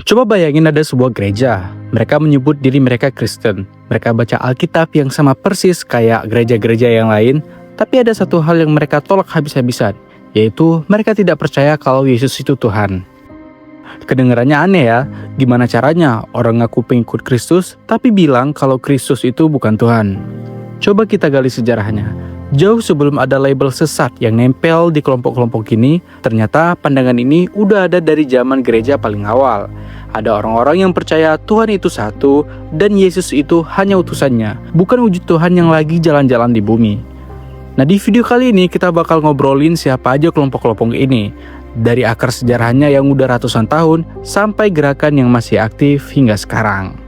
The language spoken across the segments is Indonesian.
Coba bayangin ada sebuah gereja. Mereka menyebut diri mereka Kristen. Mereka baca Alkitab yang sama persis kayak gereja-gereja yang lain. Tapi ada satu hal yang mereka tolak habis-habisan, yaitu mereka tidak percaya kalau Yesus itu Tuhan. Kedengarannya aneh ya, gimana caranya orang ngaku pengikut Kristus tapi bilang kalau Kristus itu bukan Tuhan? Coba kita gali sejarahnya. Jauh sebelum ada label sesat yang nempel di kelompok-kelompok ini, ternyata pandangan ini udah ada dari zaman gereja paling awal. Ada orang-orang yang percaya Tuhan itu satu dan Yesus itu hanya utusannya, bukan wujud Tuhan yang lagi jalan-jalan di bumi. Nah, di video kali ini kita bakal ngobrolin siapa aja kelompok-kelompok ini, dari akar sejarahnya yang udah ratusan tahun sampai gerakan yang masih aktif hingga sekarang.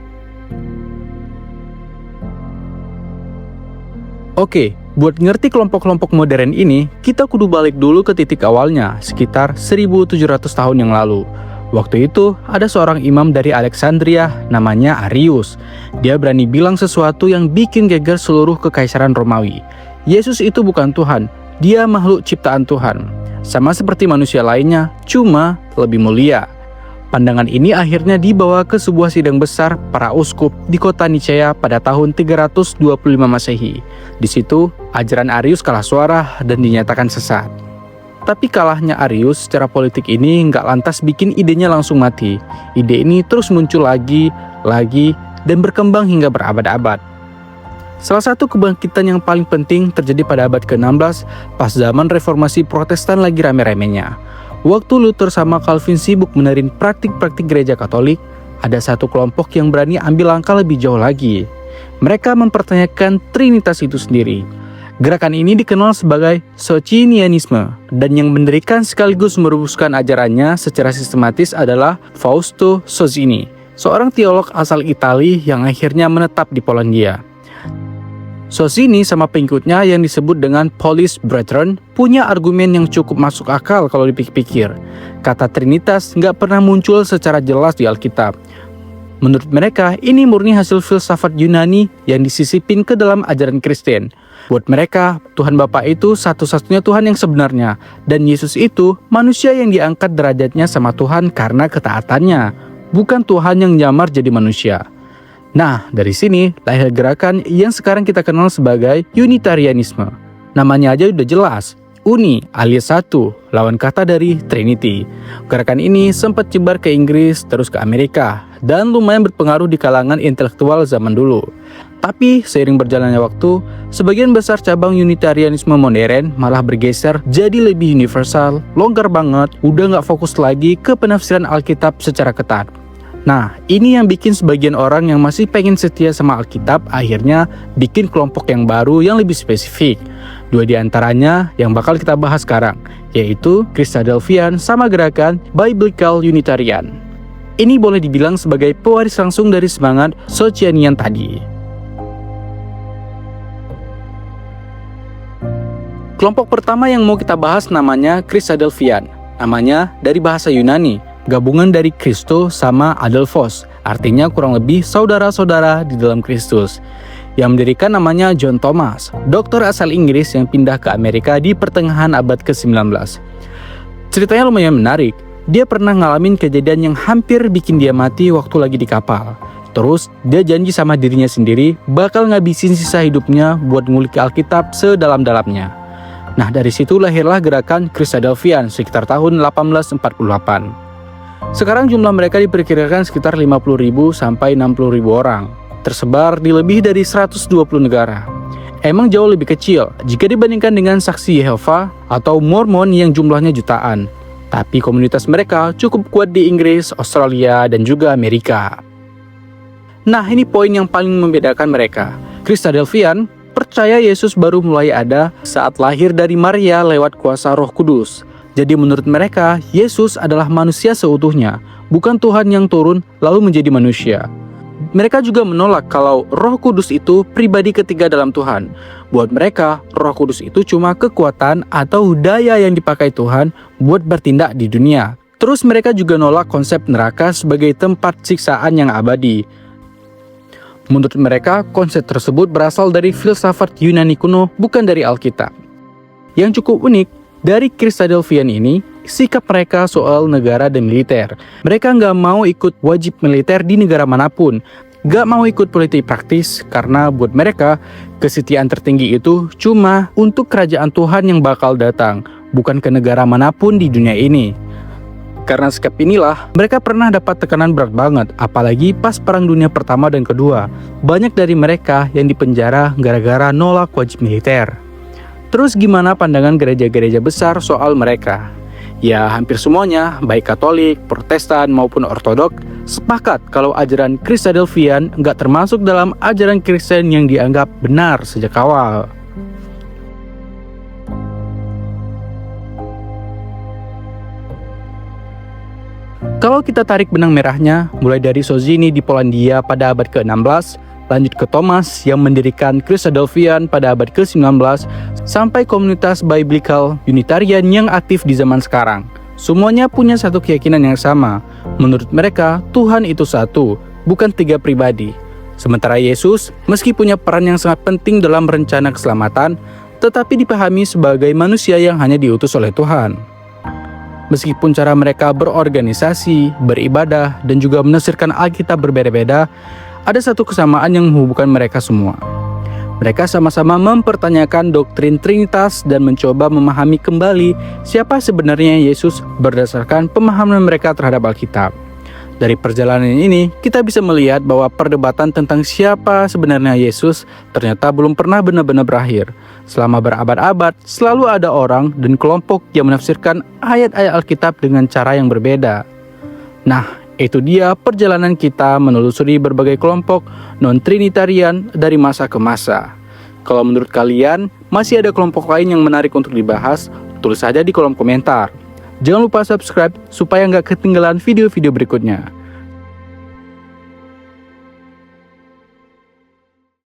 Oke, buat ngerti kelompok-kelompok modern ini, kita kudu balik dulu ke titik awalnya, sekitar 1700 tahun yang lalu. Waktu itu, ada seorang imam dari Alexandria namanya Arius. Dia berani bilang sesuatu yang bikin geger seluruh kekaisaran Romawi. Yesus itu bukan Tuhan, dia makhluk ciptaan Tuhan. Sama seperti manusia lainnya, cuma lebih mulia. Pandangan ini akhirnya dibawa ke sebuah sidang besar para uskup di kota Nicea pada tahun 325 Masehi. Di situ, ajaran Arius kalah suara dan dinyatakan sesat. Tapi kalahnya Arius secara politik ini nggak lantas bikin idenya langsung mati. Ide ini terus muncul lagi, dan berkembang hingga berabad-abad. Salah satu kebangkitan yang paling penting terjadi pada abad ke-16 pas zaman reformasi Protestan lagi rame-ramenya. Waktu Luther sama Calvin sibuk menerin praktik-praktik gereja Katolik, ada satu kelompok yang berani ambil langkah lebih jauh lagi. Mereka mempertanyakan Trinitas itu sendiri. Gerakan ini dikenal sebagai Socinianisme, dan yang mendirikan sekaligus merumuskan ajarannya secara sistematis adalah Fausto Sozzini, seorang teolog asal Italia yang akhirnya menetap di Polandia. Sozzini sama pengikutnya yang disebut dengan Polish Brethren punya argumen yang cukup masuk akal kalau dipikir-pikir. Kata Trinitas nggak pernah muncul secara jelas di Alkitab. Menurut mereka, ini murni hasil filsafat Yunani yang disisipin ke dalam ajaran Kristen. Buat mereka, Tuhan Bapa itu satu-satunya Tuhan yang sebenarnya, dan Yesus itu manusia yang diangkat derajatnya sama Tuhan karena ketaatannya, bukan Tuhan yang nyamar jadi manusia. Nah, dari sini lahir gerakan yang sekarang kita kenal sebagai Unitarianisme. Namanya aja udah jelas, uni alias satu, lawan kata dari Trinity. Gerakan ini sempat nyebar ke Inggris, terus ke Amerika, dan lumayan berpengaruh di kalangan intelektual zaman dulu. Tapi seiring berjalannya waktu, sebagian besar cabang Unitarianisme modern malah bergeser jadi lebih universal, longgar banget, udah gak fokus lagi ke penafsiran Alkitab secara ketat. Nah, ini yang bikin sebagian orang yang masih pengen setia sama Alkitab akhirnya bikin kelompok yang baru yang lebih spesifik. Dua di antaranya yang bakal kita bahas sekarang, yaitu Christadelphian sama gerakan Biblical Unitarian. Ini boleh dibilang sebagai pewaris langsung dari semangat Socinian tadi. Kelompok pertama yang mau kita bahas namanya Christadelphian. Namanya dari bahasa Yunani, gabungan dari Christo sama Adelphos, artinya kurang lebih saudara-saudara di dalam Kristus. Yang mendirikan namanya John Thomas, dokter asal Inggris yang pindah ke Amerika di pertengahan abad ke-19. Ceritanya lumayan menarik. Dia pernah ngalamin kejadian yang hampir bikin dia mati waktu lagi di kapal. Terus dia janji sama dirinya sendiri bakal ngabisin sisa hidupnya buat ngulik Alkitab sedalam-dalamnya. Nah, dari situ lahirlah gerakan Christadelphian sekitar tahun 1848. Sekarang jumlah mereka diperkirakan sekitar 50.000 sampai 60.000 orang, tersebar di lebih dari 120 negara. Emang jauh lebih kecil jika dibandingkan dengan Saksi Yehova atau Mormon yang jumlahnya jutaan. Tapi komunitas mereka cukup kuat di Inggris, Australia, dan juga Amerika. Nah, ini poin yang paling membedakan mereka. Christadelphian percaya Yesus baru mulai ada saat lahir dari Maria lewat kuasa Roh Kudus. Jadi menurut mereka, Yesus adalah manusia seutuhnya, bukan Tuhan yang turun lalu menjadi manusia. Mereka juga menolak kalau Roh Kudus itu pribadi ketiga dalam Tuhan. Buat mereka, Roh Kudus itu cuma kekuatan atau daya yang dipakai Tuhan buat bertindak di dunia. Terus mereka juga nolak konsep neraka sebagai tempat siksaan yang abadi. Menurut mereka, konsep tersebut berasal dari filsafat Yunani kuno, bukan dari Alkitab. Yang cukup unik, Dari Christadelphian ini, sikap mereka soal negara dan militer. Mereka nggak mau ikut wajib militer di negara manapun, nggak mau ikut politik praktis, karena buat mereka, kesetiaan tertinggi itu cuma untuk kerajaan Tuhan yang bakal datang, bukan ke negara manapun di dunia ini. Karena sikap inilah, mereka pernah dapat tekanan berat banget, apalagi pas Perang Dunia Pertama dan Kedua. Banyak dari mereka yang dipenjara gara-gara nolak wajib militer. Terus gimana pandangan gereja-gereja besar soal mereka? Ya, hampir semuanya, baik Katolik, Protestan maupun Ortodok, sepakat kalau ajaran Christadelphian nggak termasuk dalam ajaran Kristen yang dianggap benar sejak awal. Kalau kita tarik benang merahnya, mulai dari Sozzini di Polandia pada abad ke-16, lanjut ke Thomas yang mendirikan Christadelphian pada abad ke-19, sampai komunitas Biblical Unitarian yang aktif di zaman sekarang. Semuanya punya satu keyakinan yang sama. Menurut mereka, Tuhan itu satu, bukan tiga pribadi. Sementara Yesus, meski punya peran yang sangat penting dalam rencana keselamatan, tetapi dipahami sebagai manusia yang hanya diutus oleh Tuhan. Meskipun cara mereka berorganisasi, beribadah, dan juga menafsirkan Alkitab berbeda-beda, ada satu kesamaan yang menghubungkan mereka semua. Mereka sama-sama mempertanyakan doktrin Trinitas dan mencoba memahami kembali siapa sebenarnya Yesus berdasarkan pemahaman mereka terhadap Alkitab. Dari perjalanan ini, kita bisa melihat bahwa perdebatan tentang siapa sebenarnya Yesus ternyata belum pernah benar-benar berakhir. Selama berabad-abad, selalu ada orang dan kelompok yang menafsirkan ayat-ayat Alkitab dengan cara yang berbeda. Nah, itu dia perjalanan kita menelusuri berbagai kelompok non-Trinitarian dari masa ke masa. Kalau menurut kalian, masih ada kelompok lain yang menarik untuk dibahas? Tulis saja di kolom komentar. Jangan lupa subscribe supaya nggak ketinggalan video-video berikutnya.